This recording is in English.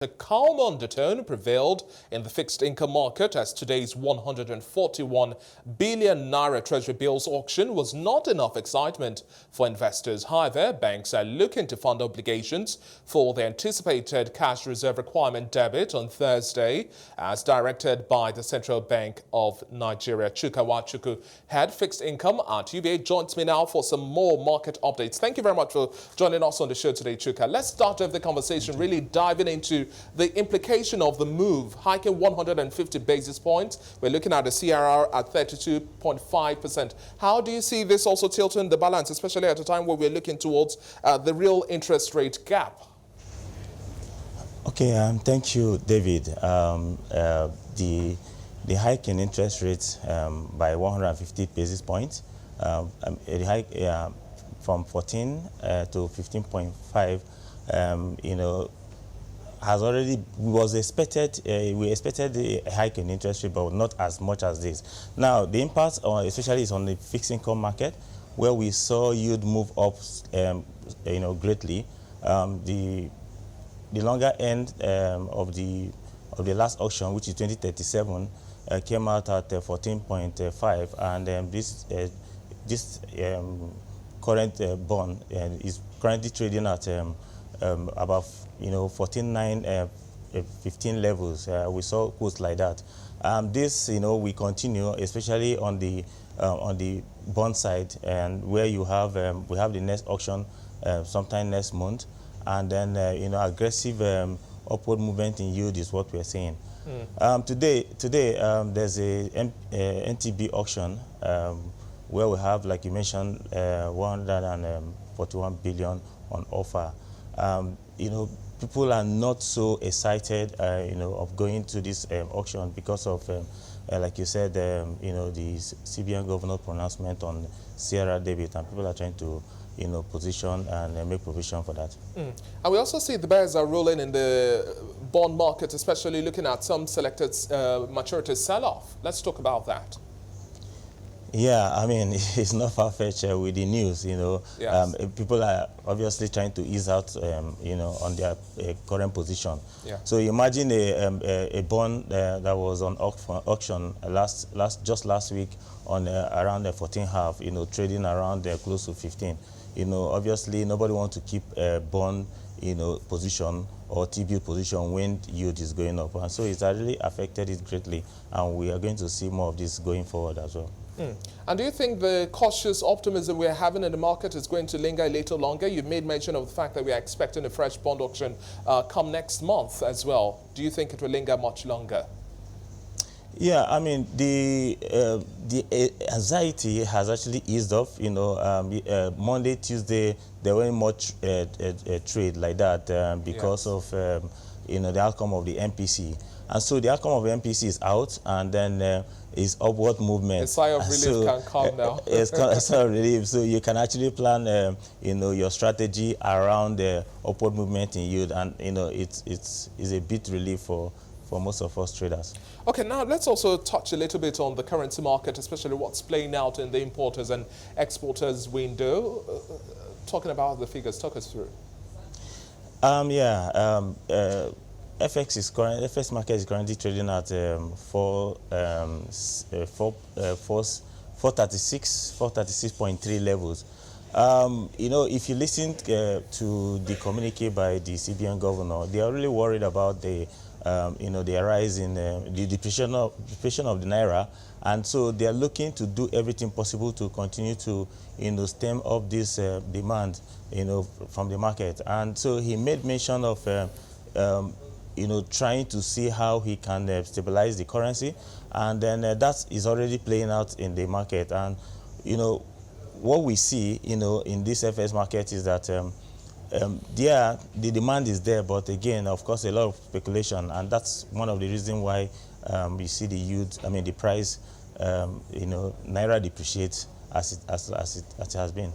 A calm undertone prevailed in the fixed income market as today's 141 billion naira treasury bills auction was not enough excitement for investors. However, banks are looking to fund obligations for the anticipated cash reserve requirement debit on Thursday, as directed by the Central Bank of Nigeria. Chuka Nwachukwu Head, fixed income at UBA, joins me now for some more market updates. Thank you very much for joining us on the show today, Chuka. Let's start off the conversation really diving into the implication of the move, hiking 150 basis points. We're looking at the CRR at 32.5%. How do you see this also tilting the balance, especially at a time where we're looking towards the real interest rate gap? Okay, thank you, David. The hike in interest rates by 150 basis points, a hike from 14 to 15.5, was expected. We expected a hike in interest rate, but not as much as this. Now, the impact, especially, is on the fixed income market, where we saw yield move up, greatly. The longer end of the last auction, which is 2037, came out at 14.5, and this current bond is currently trading at about 14.915 levels. We saw quotes like that. This we continue, especially on the bond side, and where you have we have the next auction sometime next month, and then aggressive upward movement in yield is what we're seeing. Today there's a NTB auction where we have, like you mentioned, 141 billion on offer. People are not so excited, of going to this auction because of, like you said, the CBN governor pronouncement on CRR debit, and people are trying to, position and make provision for that. And we also see the bears are rolling in the bond market, especially looking at some selected maturity sell-off. Let's talk about that. Yeah, I mean, it's not far-fetched with the news, Yes. People are obviously trying to ease out, on their current position. Yeah. So imagine a bond that was on auction just last week on around 14.5, trading around close to 15. Obviously nobody wants to keep a bond, position or T-bill position when yield is going up, and so it's really affected it greatly, and we are going to see more of this going forward as well. And do you think the cautious optimism we're having in the market is going to linger a little longer? You made mention of the fact that we are expecting a fresh bond auction come next month as well. Do you think it will linger much longer? Yeah, I mean, the anxiety has actually eased off. Monday, Tuesday, there weren't much trade like that because of the outcome of the MPC. And so the outcome of the MPC is out, and then is upward movement. A sigh of relief can come now. It's a sigh of relief. So you can actually plan, your strategy around the upward movement in yield, and it's a bit relief for most of us traders. Okay, now let's also touch a little bit on the currency market, especially what's playing out in the importers and exporters window. Talking about the figures, talk us through. FX market is currently trading at 436.3 levels. If you listen to the communique by the CBN governor, they are really worried about the rise in the depreciation of the naira, and so they are looking to do everything possible to continue to stem up this demand from the market. And so he made mention of trying to see how he can stabilize the currency, and then that is already playing out in the market. And what we see in this FX market is that the demand is there, but again, of course, a lot of speculation, and that's one of the reasons why we see the price, naira depreciates as it has been.